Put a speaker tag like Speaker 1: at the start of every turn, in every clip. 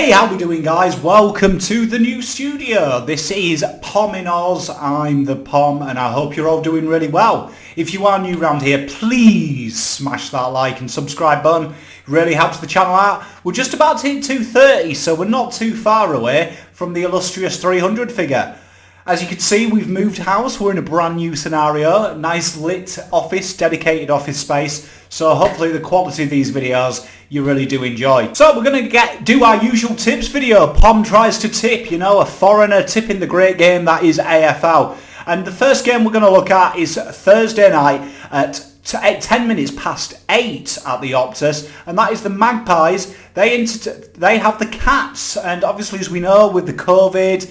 Speaker 1: Hey, how we doing, guys? Welcome to the new studio. This is Pommyinoz. I'm the Pom, and I hope you're all doing really well. If you are new around here, please smash that like and subscribe button. It really helps the channel out. We're just about to hit 230, so we're not too far away from the illustrious 300 figure. As you can see, we've moved house. We're in a brand new scenario. Nice lit office, dedicated office space. So hopefully the quality of these videos you really do enjoy. So we're going to do our usual tips video. Pom tries to tip, a foreigner tipping the great game that is AFL. And the first game we're going to look at is Thursday night at 10 minutes past 8 at the Optus, and that is the Magpies. They have the Cats, and obviously, as we know, with the COVID,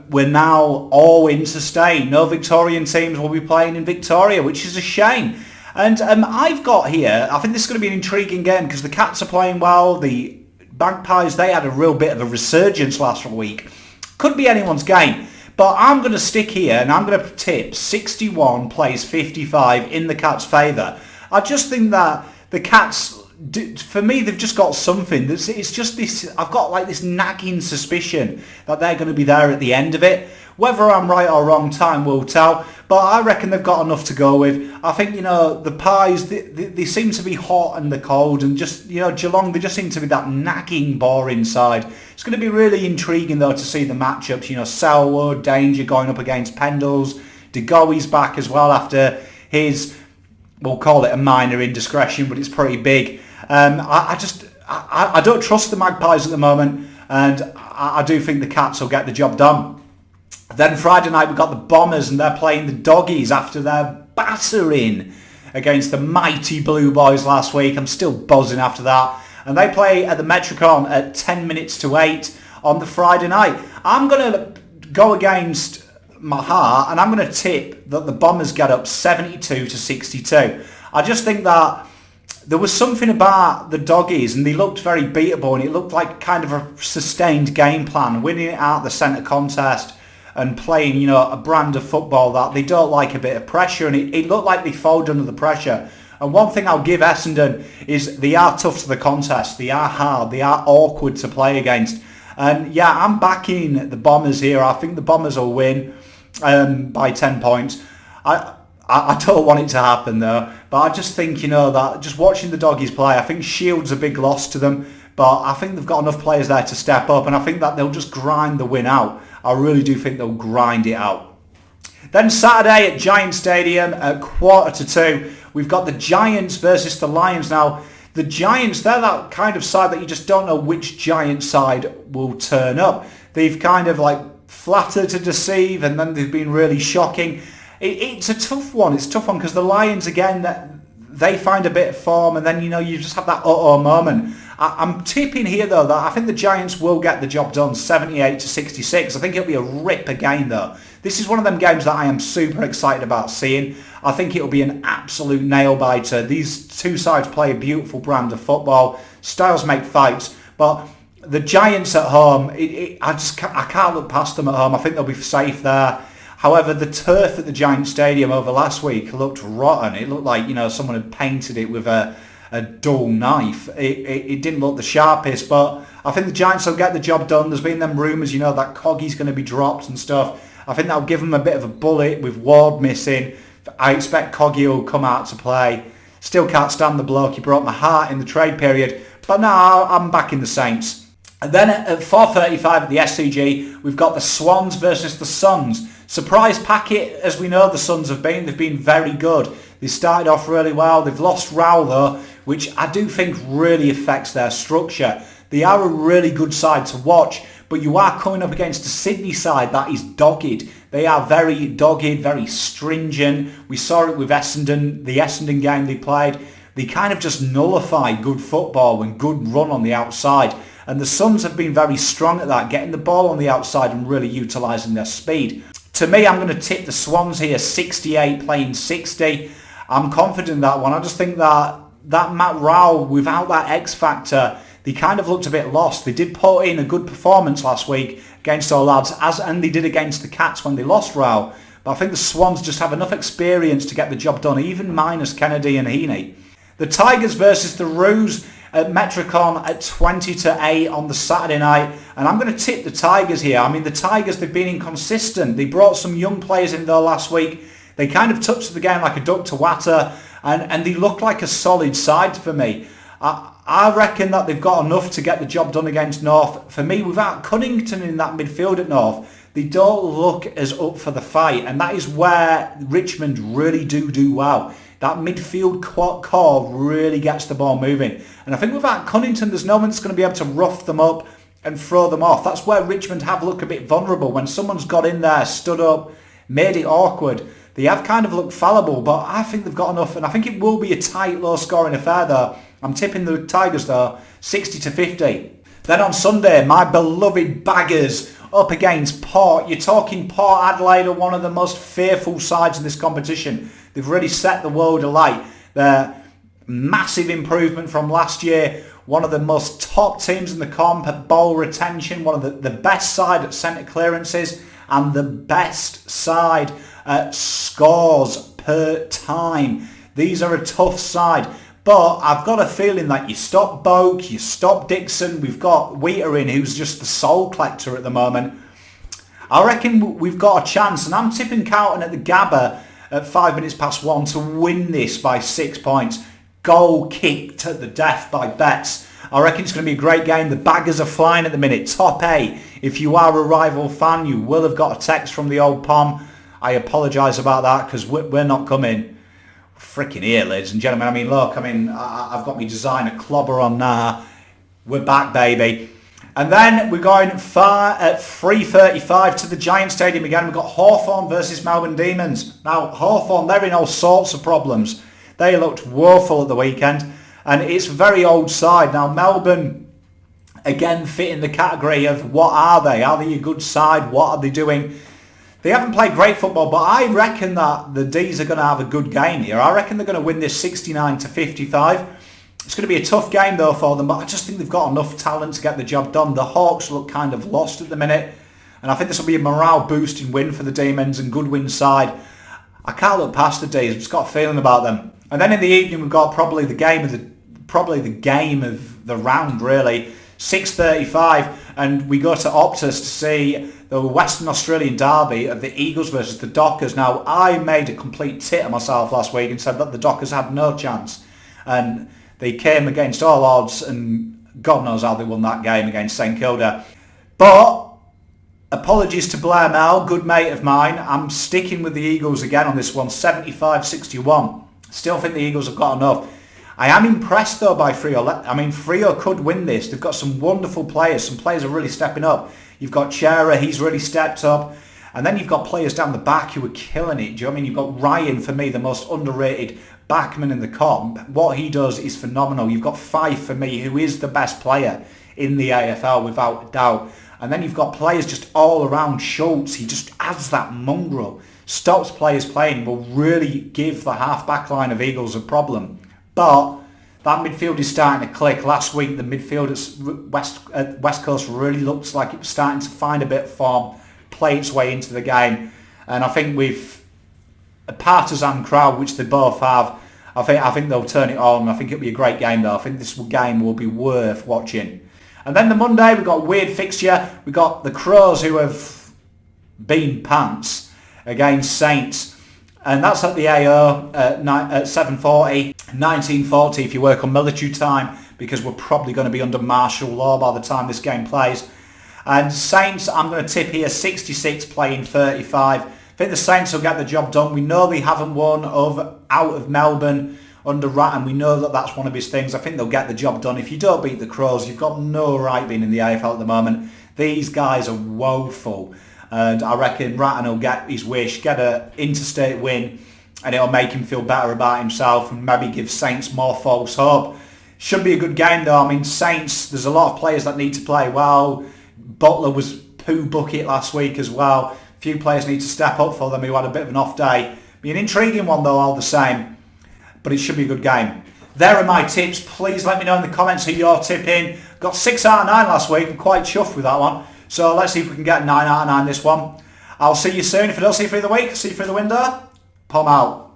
Speaker 1: we're now all interstate. No Victorian teams will be playing in Victoria, which is a shame. And I've got here, I think this is going to be an intriguing game because the Cats are playing well. The Magpies, they had a real bit of a resurgence last week. Could be anyone's game. But I'm going to stick here and I'm going to tip 61 plays 55 in the Cats' favour. I just think that the Cats, for me, they've just got something. It's just this, I've got like this nagging suspicion that they're going to be there at the end of it. Whether I'm right or wrong, time will tell. But I reckon they've got enough to go with. I think, the Pies, they seem to be hot and the cold. And just, Geelong, they just seem to be that nagging, boring side. It's going to be really intriguing, though, to see the matchups. Selwood, Danger going up against Pendles. De Goey's back as well after his, we'll call it a minor indiscretion, but it's pretty big. I don't trust the Magpies at the moment. And I do think the Cats will get the job done. Then Friday night we've got the Bombers and they're playing the Doggies after their battering against the mighty Blue Boys last week. I'm still buzzing after that. And they play at the Metricon at 10 minutes to 8 on the Friday night. I'm going to go against my heart and I'm going to tip that the Bombers get up 72 to 62. I just think that there was something about the Doggies and they looked very beatable and it looked like kind of a sustained game plan, winning it out the centre contest and playing, a brand of football that they don't like a bit of pressure, and it looked like they folded under the pressure. And one thing I'll give Essendon is they are tough to the contest, they are hard, they are awkward to play against. And yeah, I'm backing the Bombers here. I think the Bombers will win by 10 points. I don't want it to happen though, but I just think, that just watching the Doggies play, I think Shield's a big loss to them, but I think they've got enough players there to step up, and I think that they'll just grind the win out. I really do think they'll grind it out. Then Saturday at Giant Stadium at 1:45, we've got the Giants versus the Lions. Now, the Giants, they're that kind of side that you just don't know which Giant side will turn up. They've kind of flattered to deceive, and then they've been really shocking. It's a tough one. It's a tough one because the Lions, again, they find a bit of form, and then, you just have that uh-oh moment. I'm tipping here, though, that I think the Giants will get the job done 78 to 66. I think it'll be a ripper game, though. This is one of them games that I am super excited about seeing. I think it'll be an absolute nail-biter. These two sides play a beautiful brand of football. Styles make fights, but the Giants at home, I can't look past them at home. I think they'll be safe there. However, the turf at the Giant Stadium over last week looked rotten. It looked like, someone had painted it with a dull knife. It didn't look the sharpest, but I think the Giants will get the job done. There's been them rumours, that Coggy's going to be dropped and stuff. I think that'll give them a bit of a bullet with Ward missing. I expect Coggy will come out to play. Still can't stand the bloke. He broke my heart in the trade period. But no, I'm backing the Saints. And then at 4:35 at the SCG, we've got the Swans versus the Suns. Surprise packet, as we know the Suns have been. They've been very good. They started off really well. They've lost Rowell, though, which I do think really affects their structure. They are a really good side to watch, but you are coming up against a Sydney side that is dogged. They are very dogged, very stringent. We saw it with Essendon, the Essendon game they played. They kind of just nullify good football and good run on the outside. And the Suns have been very strong at that, getting the ball on the outside and really utilising their speed. To me, I'm going to tip the Swans here, 68 playing 60. I'm confident in that one. I just think that Matt Rowell, without that X factor, they kind of looked a bit lost. They did put in a good performance last week against our lads, and they did against the Cats when they lost Rowell. But I think the Swans just have enough experience to get the job done, even minus Kennedy and Heaney. The Tigers versus the Roos. at Metricon at 20-8 on the Saturday night. And I'm going to tip the Tigers here. I mean, the Tigers, they've been inconsistent. They brought some young players in there last week. They kind of touched the game like a duck to water, and they look like a solid side for me. I reckon that they've got enough to get the job done against North. For me, without Cunnington in that midfield at North, they don't look as up for the fight, and that is where Richmond really do well. That midfield core really gets the ball moving. And I think without Cunnington, there's no one that's going to be able to rough them up and throw them off. That's where Richmond have looked a bit vulnerable. When someone's got in there, stood up, made it awkward, they have kind of looked fallible, but I think they've got enough, and I think it will be a tight, low-scoring affair though. I'm tipping the Tigers though, 60-50. Then on Sunday, my beloved Baggers up against Port. You're talking Port Adelaide are one of the most fearful sides in this competition. They've really set the world alight. They're massive improvement from last year. One of the most top teams in the comp at ball retention. One of the best side at centre clearances. And the best side at scores per time. These are a tough side. But I've got a feeling that you stop Boak, you stop Dixon. We've got Wheater in, who's just the soul collector at the moment. I reckon we've got a chance. And I'm tipping Carlton at the Gabba at 5 minutes past 1 to win this by 6 points. Goal kicked at the death by Betts. I reckon it's going to be a great game. The Baggers are flying at the minute. Top 8. If you are a rival fan, you will have got a text from the old POM. I apologise about that because we're not coming. Freaking here, ladies and gentlemen. I mean, look, I've got my designer clobber on now. We're back, baby. And then we're going far at 3:35 to the Giant Stadium again. We've got Hawthorn versus Melbourne Demons. Now, Hawthorn, they're in all sorts of problems. They looked woeful at the weekend, and it's a very old side. Now, Melbourne, again, fit in the category of what are they? Are they a good side? What are they doing? They haven't played great football, but I reckon that the D's are going to have a good game here. I reckon they're going to win this 69-55. It's going to be a tough game though for them, but I just think they've got enough talent to get the job done. The Hawks look kind of lost at the minute, and I think this will be a morale boosting win for the Demons and good win side. I can't look past the D's. I've just got a feeling about them. And then in the evening we've got probably the game of the round really. 6:35, and we go to Optus to see the Western Australian derby of the Eagles versus the Dockers. Now, I made a complete tit of myself last week and said that the Dockers had no chance, and they came against all odds, and God knows how they won that game against St Kilda. But apologies to Blair Mel, good mate of mine. I'm sticking with the Eagles again on this one, 75-61. Still think the Eagles have got enough. I am impressed though by Freo. I mean, Freo could win this. They've got some wonderful players. Some players are really stepping up. You've got Chera, he's really stepped up. And then you've got players down the back who are killing it. Do you know what I mean? You've got Ryan, for me, the most underrated backman in the comp. What he does is phenomenal. You've got Fife, for me, who is the best player in the AFL without a doubt. And then you've got players just all around. Schultz, he just adds that mongrel. Stops players playing, will really give the half-back line of Eagles a problem. But that midfield is starting to click. Last week, the midfield at West Coast really looks like it was starting to find a bit of form, play its way into the game. And I think with a partisan crowd, which they both have, I think they'll turn it on. I think it'll be a great game, though. I think this game will be worth watching. And then the Monday, we've got a weird fixture. We've got the Crows, who have been pants, against Saints. And that's at the AO at 7:40, 19:40 if you work on military time, because we're probably going to be under martial law by the time this game plays. And Saints, I'm going to tip here 66 playing 35. I think the Saints will get the job done. We know they haven't won out of Melbourne under Ratton. We know that that's one of his things. I think they'll get the job done. If you don't beat the Crows, you've got no right being in the AFL at the moment. These guys are woeful. And I reckon Ratton will get his wish, get an interstate win, and it'll make him feel better about himself and maybe give Saints more false hope. Should be a good game though. I mean, Saints, there's a lot of players that need to play well. Butler was poo bucket last week as well. A few players need to step up for them who had a bit of an off day. Be an intriguing one though, all the same. But it should be a good game. There are my tips. Please let me know in the comments who you're tipping. Got 6 out of 9 last week. I'm quite chuffed with that one. So let's see if we can get 9 out of 9 this one. I'll see you soon. If I don't see you through the week, see you through the window. Pom out.